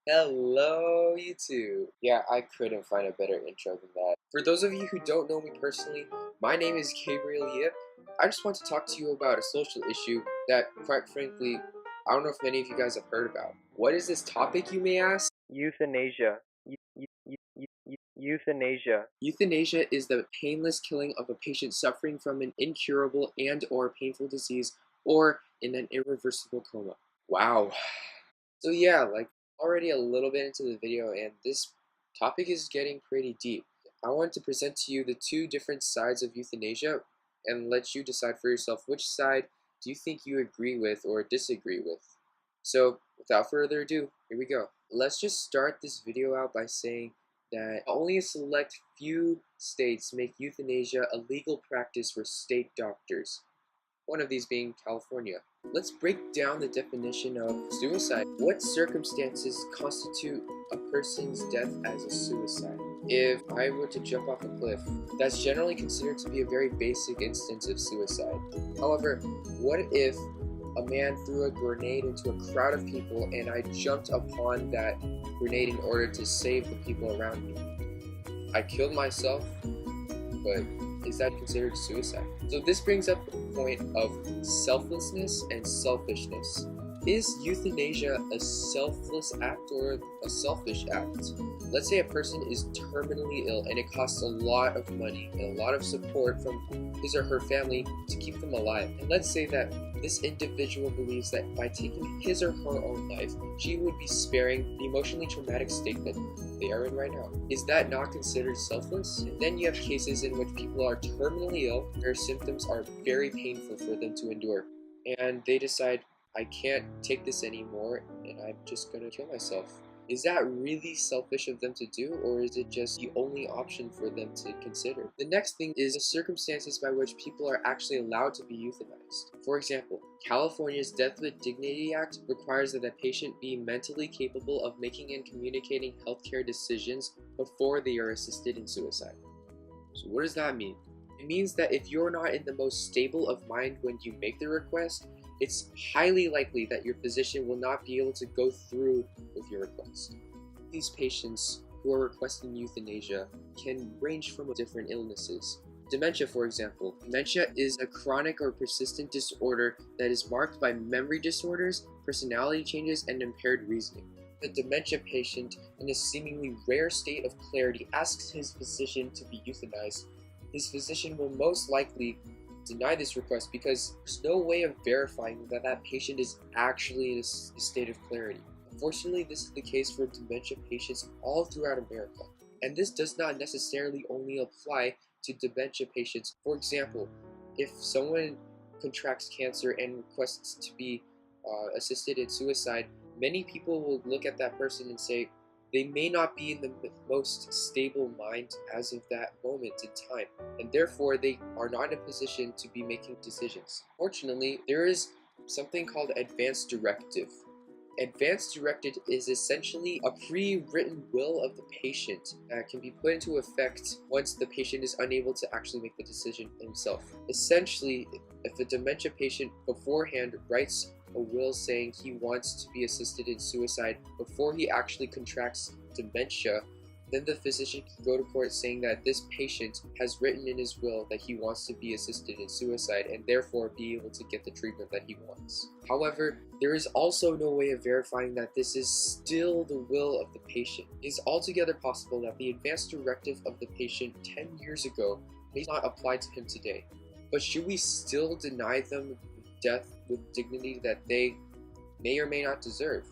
Hello, YouTube. Yeah, I couldn't find a better intro than that. For those of you who don't know me personally, my name is Gabriel Yip. I just want to talk to you about a social issue that, quite frankly, I don't know if many of you guys have heard about. What is this topic, you may ask? Euthanasia. Euthanasia. Euthanasia is the painless killing of a patient suffering from an incurable and/or painful disease or in an irreversible coma. Wow. So yeah, like already a little bit into the video, and this topic is getting pretty deep. I want to present to you the two different sides of euthanasia and let you decide for yourself which side do you think you agree with or disagree with. So without further ado, here we go. Let's just start this video out by saying that only a select few states make euthanasia a legal practice for state doctors, one of these being California. Let's break down the definition of suicide. What circumstances constitute a person's death as a suicide? If I were to jump off a cliff, that's generally considered to be a very basic instance of suicide. However, what if a man threw a grenade into a crowd of people and I jumped upon that grenade in order to save the people around me? I killed myself, but is that considered suicide? So this brings up the point of selflessness and selfishness. Is euthanasia a selfless act or a selfish act? Let's say a person is terminally ill and it costs a lot of money and a lot of support from his or her family to keep them alive. And let's say that this individual believes that by taking his or her own life, she would be sparing the emotionally traumatic state that they are in right now. Is that not considered selfless? And then you have cases in which people are terminally ill, their symptoms are very painful for them to endure, and they decide, I can't take this anymore and I'm just gonna kill myself. Is that really selfish of them to do, or is it just the only option for them to consider? The next thing is the circumstances by which people are actually allowed to be euthanized. For example, California's Death with Dignity Act requires that a patient be mentally capable of making and communicating healthcare decisions before they are assisted in suicide. So what does that mean? It means that if you're not in the most stable of mind when you make the request, it's highly likely that your physician will not be able to go through with your request. These patients who are requesting euthanasia can range from different illnesses. Dementia, for example. Dementia is a chronic or persistent disorder that is marked by memory disorders, personality changes, and impaired reasoning. The dementia patient, in a seemingly rare state of clarity, asks his physician to be euthanized. His physician will most likely deny this request because there's no way of verifying that that patient is actually in a state of clarity. Unfortunately, this is the case for dementia patients all throughout America. And this does not necessarily only apply to dementia patients. For example, if someone contracts cancer and requests to be assisted in suicide, many people will look at that person and say, they may not be in the most stable mind as of that moment in time, and therefore they are not in a position to be making decisions. Fortunately, there is something called advance directive. Advance directive is essentially a pre-written will of the patient that can be put into effect once the patient is unable to actually make the decision himself. Essentially, if a dementia patient beforehand writes a will saying he wants to be assisted in suicide before he actually contracts dementia, then the physician can go to court saying that this patient has written in his will that he wants to be assisted in suicide and therefore be able to get the treatment that he wants. However, there is also no way of verifying that this is still the will of the patient. It is altogether possible that the advance directive of the patient 10 years ago may not apply to him today. But should we still deny them death with dignity that they may or may not deserve?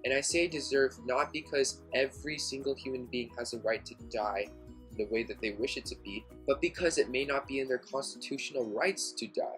And I say deserve not because every single human being has a right to die in the way that they wish it to be, but because it may not be in their constitutional rights to die.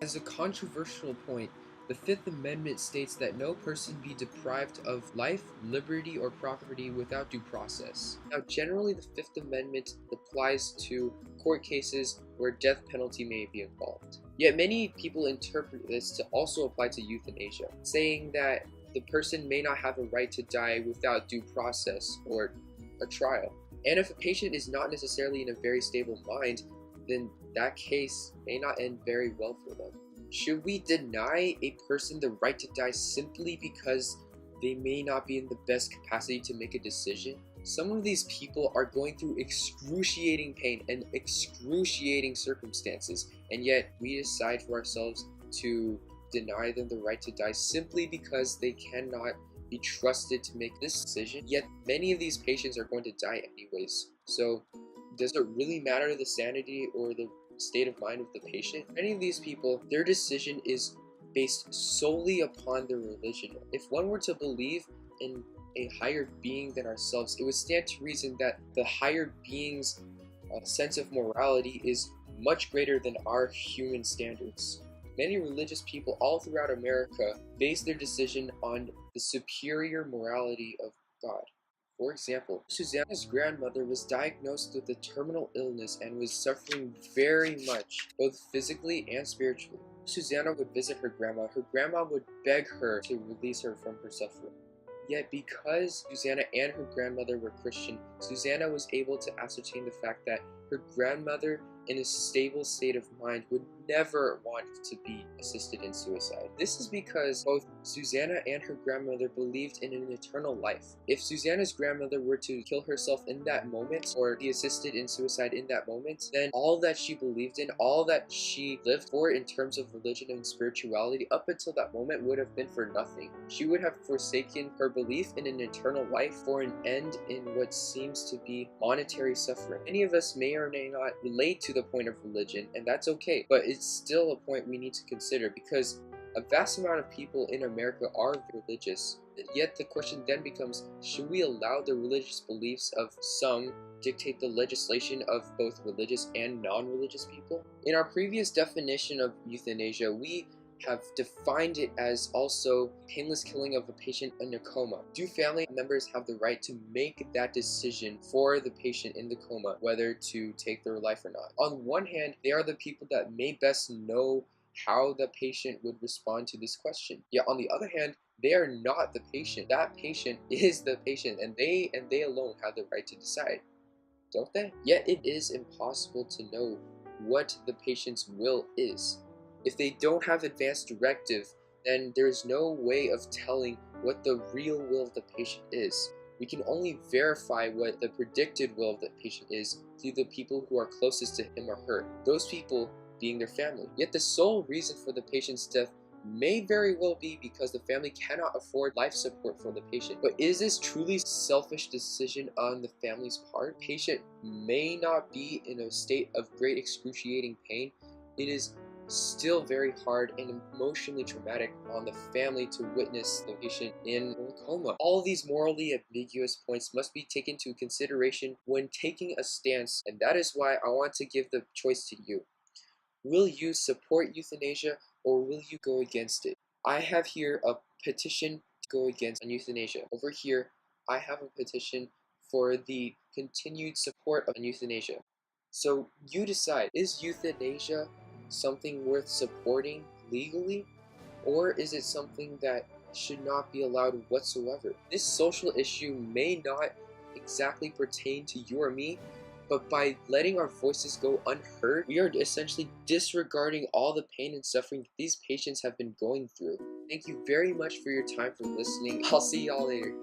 As a controversial point, the Fifth Amendment states that no person be deprived of life, liberty, or property without due process. Now, generally, the Fifth Amendment applies to court cases where death penalty may be involved. Yet many people interpret this to also apply to euthanasia, saying that the person may not have a right to die without due process or a trial. And if a patient is not necessarily in a very stable mind, then that case may not end very well for them. Should we deny a person the right to die simply because they may not be in the best capacity to make a decision. Some of these people are going through excruciating pain and excruciating circumstances, and yet we decide for ourselves to deny them the right to die simply because they cannot be trusted to make this decision. Yet many of these patients are going to die anyways. So does it really matter the sanity or the state of mind of the patient? Many of these people, their decision is based solely upon their religion. If one were to believe in a higher being than ourselves, it would stand to reason that the higher being's sense of morality is much greater than our human standards. Many religious people all throughout America base their decision on the superior morality of God. For example, Susanna's grandmother was diagnosed with a terminal illness and was suffering very much, both physically and spiritually. Susanna would visit her grandma. Her grandma would beg her to release her from her suffering. Yet because Susanna and her grandmother were Christian, Susanna was able to ascertain the fact that her grandmother, in a stable state of mind, would never want to be assisted in suicide. This is because both Susanna and her grandmother believed in an eternal life. If Susanna's grandmother were to kill herself in that moment or be assisted in suicide in that moment, then all that she believed in, all that she lived for in terms of religion and spirituality up until that moment would have been for nothing. She would have forsaken her belief in an eternal life for an end in what seems to be monetary suffering. Many of us may or may not relate to the point of religion, and that's okay, but it's still a point we need to consider because a vast amount of people in America are religious. Yet the question then becomes, should we allow the religious beliefs of some dictate the legislation of both religious and non-religious people? In our previous definition of euthanasia, we have defined it as also painless killing of a patient in a coma. Do family members have the right to make that decision for the patient in the coma, whether to take their life or not? On one hand, they are the people that may best know how the patient would respond to this question. Yet on the other hand, they are not the patient. That patient is the patient, and they alone have the right to decide, don't they? Yet it is impossible to know what the patient's will is. If they don't have advance directive, then there's no way of telling what the real will of the patient is. We can only verify what the predicted will of the patient is through the people who are closest to him or her, those people being their family. Yet the sole reason for the patient's death may very well be because the family cannot afford life support for the patient. But is this truly a selfish decision on the family's part? The patient may not be in a state of great excruciating pain. It is still very hard and emotionally traumatic on the family to witness the patient in a coma. All these morally ambiguous points must be taken into consideration when taking a stance, and that is why I want to give the choice to you. Will you support euthanasia or will you go against it? I have here a petition to go against euthanasia. Over here, I have a petition for the continued support of euthanasia. So you decide, is euthanasia something worth supporting legally, or is it something that should not be allowed whatsoever? This social issue may not exactly pertain to you or me, but by letting our voices go unheard, we are essentially disregarding all the pain and suffering that these patients have been going through. Thank you very much for your time for listening. I'll see y'all later.